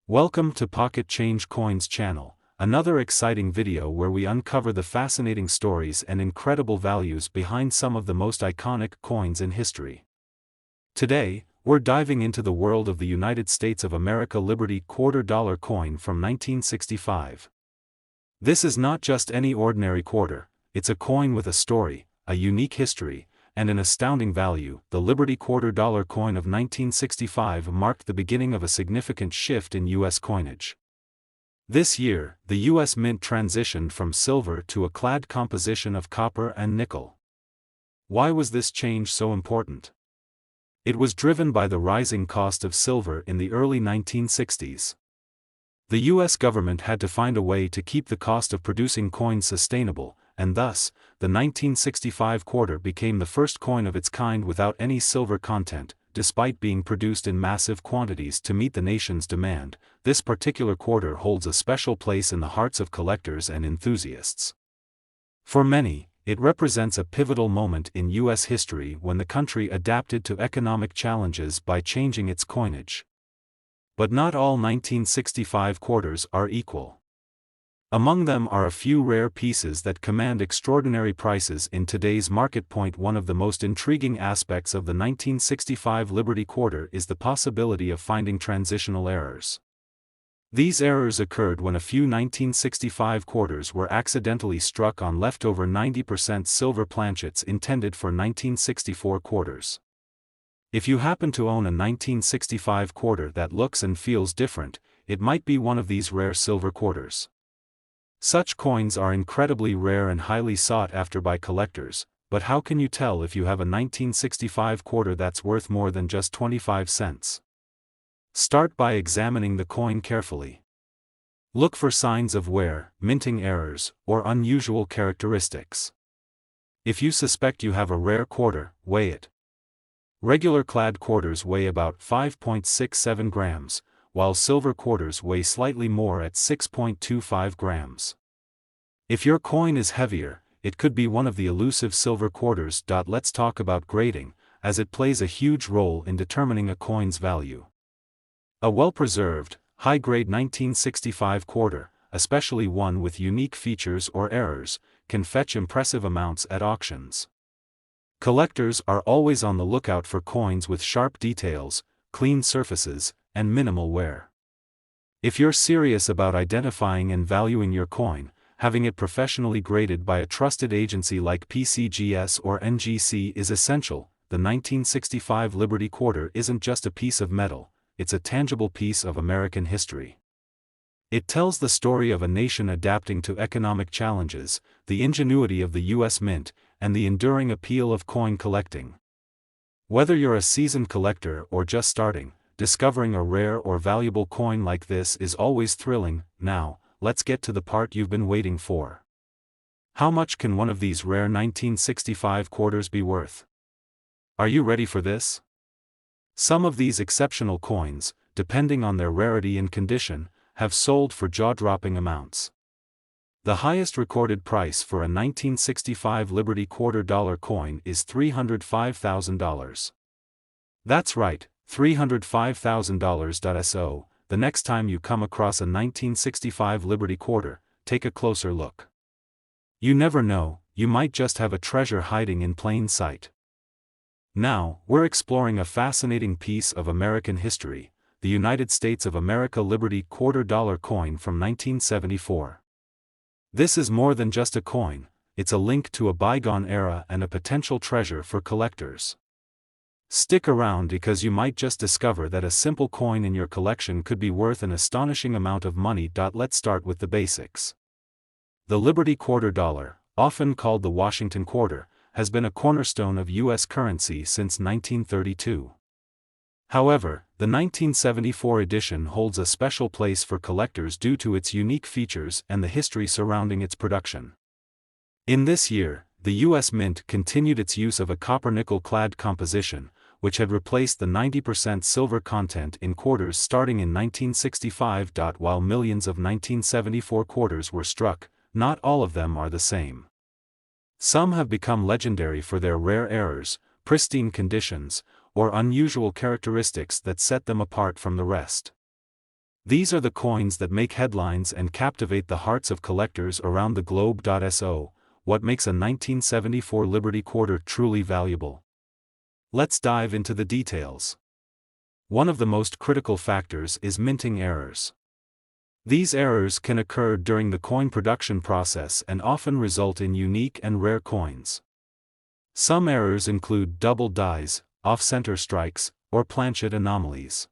Welcome to Pocket Change Coins channel, another exciting video where we uncover the fascinating stories and incredible values behind some of the most iconic coins in history. Today, we're diving into the world of the United States of America Liberty $quarter coin from 1965. This is not just any ordinary quarter, it's a coin with a story, a unique history, and an astounding value. The Liberty $quarter coin of 1965 marked the beginning of a significant shift in U.S. coinage. This year, the U.S. Mint transitioned from silver to a clad composition of copper and nickel. Why was this change so important? It was driven by the rising cost of silver in the early 1960s. The U.S. government had to find a way to keep the cost of producing coins sustainable, and thus, the 1965 quarter became the first coin of its kind without any silver content. Despite being produced in massive quantities to meet the nation's demand, this particular quarter holds a special place in the hearts of collectors and enthusiasts. For many, it represents a pivotal moment in U.S. history when the country adapted to economic challenges by changing its coinage. But not all 1965 quarters are equal. Among them are a few rare pieces that command extraordinary prices in today's market. One of the most intriguing aspects of the 1965 Liberty quarter is the possibility of finding transitional errors. These errors occurred when a few 1965 quarters were accidentally struck on leftover 90% silver planchets intended for 1964 quarters. If you happen to own a 1965 quarter that looks and feels different, it might be one of these rare silver quarters. Such coins are incredibly rare and highly sought after by collectors, but how can you tell if you have a 1965 quarter that's worth more than just 25 cents? Start by examining the coin carefully. Look for signs of wear, minting errors, or unusual characteristics. If you suspect you have a rare quarter, weigh it. Regular clad quarters weigh about 5.67 grams, while silver quarters weigh slightly more at 6.25 grams. If your coin is heavier, it could be one of the elusive silver quarters. Let's talk about grading, as it plays a huge role in determining a coin's value. A well-preserved, high-grade 1965 quarter, especially one with unique features or errors, can fetch impressive amounts at auctions. Collectors are always on the lookout for coins with sharp details, clean surfaces, and minimal wear. If you're serious about identifying and valuing your coin, having it professionally graded by a trusted agency like PCGS or NGC is essential. The 1965 Liberty quarter isn't just a piece of metal, it's a tangible piece of American history. It tells the story of a nation adapting to economic challenges, the ingenuity of the U.S. Mint, and the enduring appeal of coin collecting. Whether you're a seasoned collector or just starting, discovering a rare or valuable coin like this is always thrilling. Now, let's get to the part you've been waiting for. How much can one of these rare 1965 quarters be worth? Are you ready for this? Some of these exceptional coins, depending on their rarity and condition, have sold for jaw-dropping amounts. The highest recorded price for a 1965 Liberty $quarter coin is $305,000. That's right, $305,000. So, the next time you come across a 1965 Liberty quarter, take a closer look. You never know, you might just have a treasure hiding in plain sight. Now, we're exploring a fascinating piece of American history, the United States of America Liberty $quarter coin from 1974. This is more than just a coin, it's a link to a bygone era and a potential treasure for collectors. Stick around because you might just discover that a simple coin in your collection could be worth an astonishing amount of money. Let's start with the basics. The Liberty $quarter, often called the Washington quarter, has been a cornerstone of U.S. currency since 1932. However, the 1974 edition holds a special place for collectors due to its unique features and the history surrounding its production. In this year, the U.S. Mint continued its use of a copper-nickel clad composition, which had replaced the 90% silver content in quarters starting in 1965. While millions of 1974 quarters were struck, not all of them are the same. Some have become legendary for their rare errors, pristine conditions, or unusual characteristics that set them apart from the rest. These are the coins that make headlines and captivate the hearts of collectors around the globe. So, what makes a 1974 Liberty Quarter truly valuable? Let's dive into the details. One of the most critical factors is minting errors. These errors can occur during the coin production process and often result in unique and rare coins. Some errors include double dies, off-center strikes, or planchet anomalies.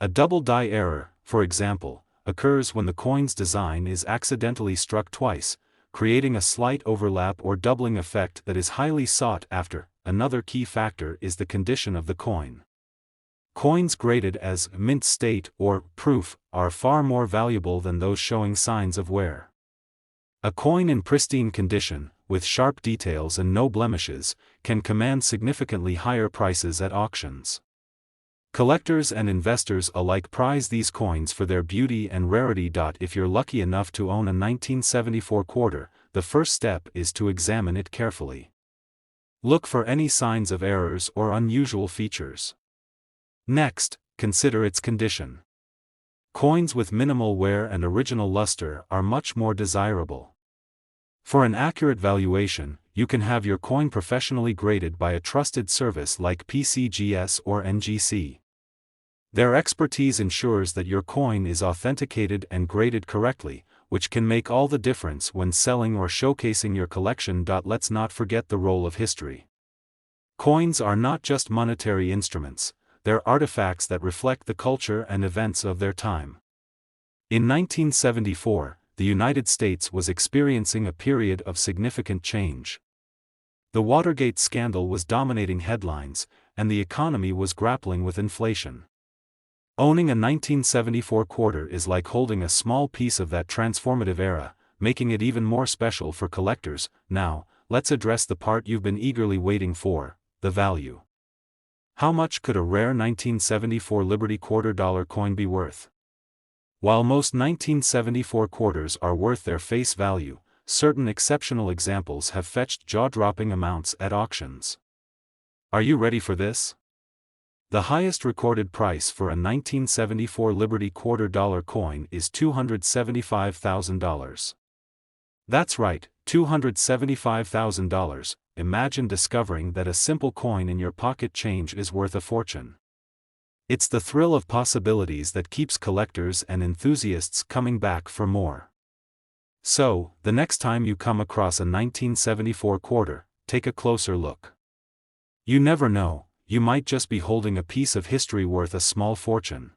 A double die error, for example, occurs when the coin's design is accidentally struck twice, creating a slight overlap or doubling effect that is highly sought after. Another key factor is the condition of the coin. Coins graded as mint state or proof are far more valuable than those showing signs of wear. A coin in pristine condition, with sharp details and no blemishes, can command significantly higher prices at auctions. Collectors and investors alike prize these coins for their beauty and rarity. If you're lucky enough to own a 1974 quarter, the first step is to examine it carefully. Look for any signs of errors or unusual features. Next, consider its condition. Coins with minimal wear and original luster are much more desirable. For an accurate valuation, you can have your coin professionally graded by a trusted service like PCGS or NGC. Their expertise ensures that your coin is authenticated and graded correctly, which can make all the difference when selling or showcasing your collection. Let's not forget the role of history. Coins are not just monetary instruments, they're artifacts that reflect the culture and events of their time. In 1974, the United States was experiencing a period of significant change. The Watergate scandal was dominating headlines, and the economy was grappling with inflation. Owning a 1974 quarter is like holding a small piece of that transformative era, making it even more special for collectors. Now, let's address the part you've been eagerly waiting for: the value. How much could a rare 1974 Liberty quarter-dollar coin be worth? While most 1974 quarters are worth their face value, certain exceptional examples have fetched jaw-dropping amounts at auctions. Are you ready for this? The highest recorded price for a 1974 Liberty quarter-dollar coin is $275,000. That's right, $275,000. Imagine discovering that a simple coin in your pocket change is worth a fortune. It's the thrill of possibilities that keeps collectors and enthusiasts coming back for more. So, the next time you come across a 1974 quarter, take a closer look. You never know, you might just be holding a piece of history worth a small fortune.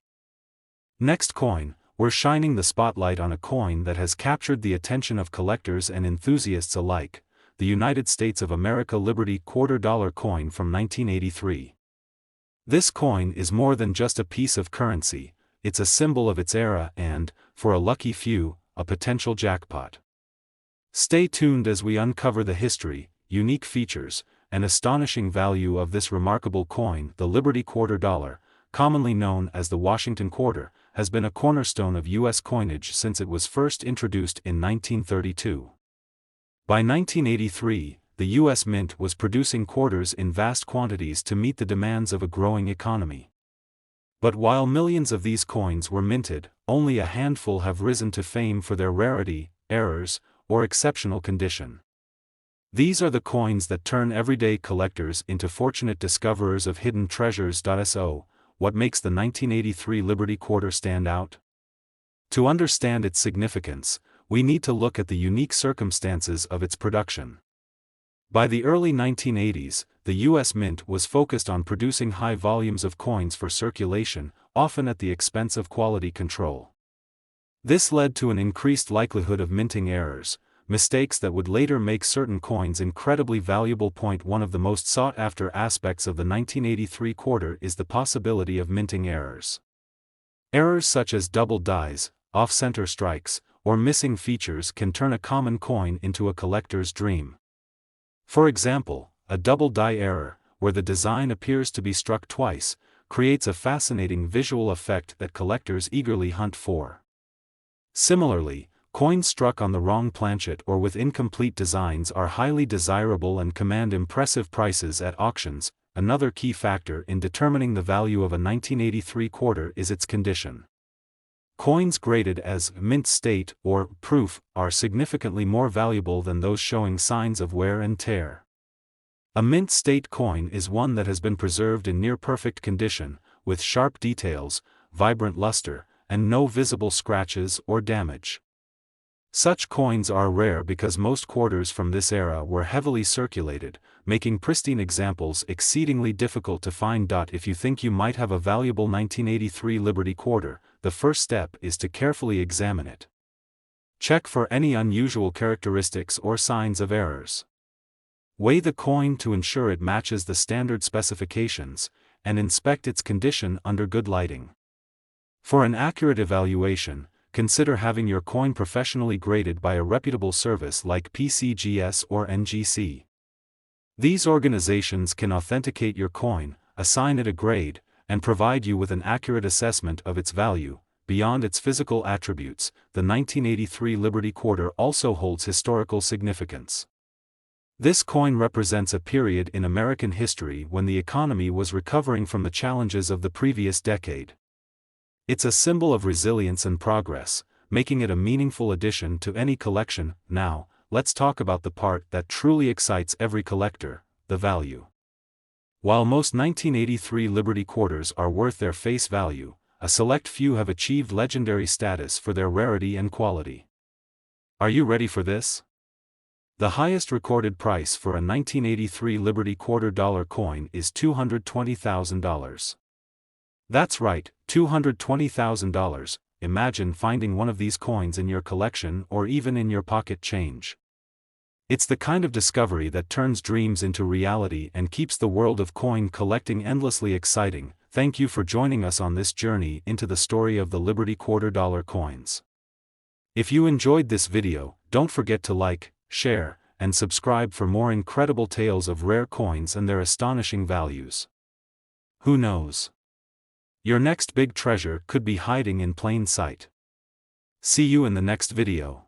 Next coin, we're shining the spotlight on a coin that has captured the attention of collectors and enthusiasts alike: the United States of America Liberty quarter-dollar coin from 1983. This coin is more than just a piece of currency, it's a symbol of its era and, for a lucky few, a potential jackpot. Stay tuned as we uncover the history, unique features, and astonishing value of this remarkable coin. The Liberty quarter-dollar, commonly known as the Washington quarter, has been a cornerstone of U.S. coinage since it was first introduced in 1932. By 1983, the U.S. Mint was producing quarters in vast quantities to meet the demands of a growing economy. But while millions of these coins were minted, only a handful have risen to fame for their rarity, errors, or exceptional condition. These are the coins that turn everyday collectors into fortunate discoverers of hidden treasures. So, what makes the 1983 Liberty quarter stand out? To understand its significance, we need to look at the unique circumstances of its production. By the early 1980s, the U.S. Mint was focused on producing high volumes of coins for circulation, often at the expense of quality control. This led to an increased likelihood of minting errors, mistakes that would later make certain coins incredibly valuable. One of the most sought-after aspects of the 1983 quarter is the possibility of minting errors. Errors such as double dies, off-center strikes, or missing features can turn a common coin into a collector's dream. For example, a double die error, where the design appears to be struck twice, creates a fascinating visual effect that collectors eagerly hunt for. Similarly, coins struck on the wrong planchet or with incomplete designs are highly desirable and command impressive prices at auctions. Another key factor in determining the value of a 1983 quarter is its condition. Coins graded as mint state or proof are significantly more valuable than those showing signs of wear and tear. A mint state coin is one that has been preserved in near-perfect condition, with sharp details, vibrant luster, and no visible scratches or damage. Such coins are rare because most quarters from this era were heavily circulated, making pristine examples exceedingly difficult to find. If you think you might have a valuable 1983 Liberty quarter, the first step is to carefully examine it. Check for any unusual characteristics or signs of errors. Weigh the coin to ensure it matches the standard specifications, and inspect its condition under good lighting. For an accurate evaluation, consider having your coin professionally graded by a reputable service like PCGS or NGC. These organizations can authenticate your coin, assign it a grade, and provide you with an accurate assessment of its value. Beyond its physical attributes, the 1983 Liberty Quarter also holds historical significance. This coin represents a period in American history when the economy was recovering from the challenges of the previous decade. It's a symbol of resilience and progress, making it a meaningful addition to any collection. Now, let's talk about the part that truly excites every collector: the value. While most 1983 Liberty quarters are worth their face value, a select few have achieved legendary status for their rarity and quality. Are you ready for this? The highest recorded price for a 1983 Liberty $quarter coin is $220,000. That's right, $220,000. Imagine finding one of these coins in your collection or even in your pocket change. It's the kind of discovery that turns dreams into reality and keeps the world of coin collecting endlessly exciting. Thank you for joining us on this journey into the story of the Liberty $quarter coins. If you enjoyed this video, don't forget to like, share, and subscribe for more incredible tales of rare coins and their astonishing values. Who knows? Your next big treasure could be hiding in plain sight. See you in the next video.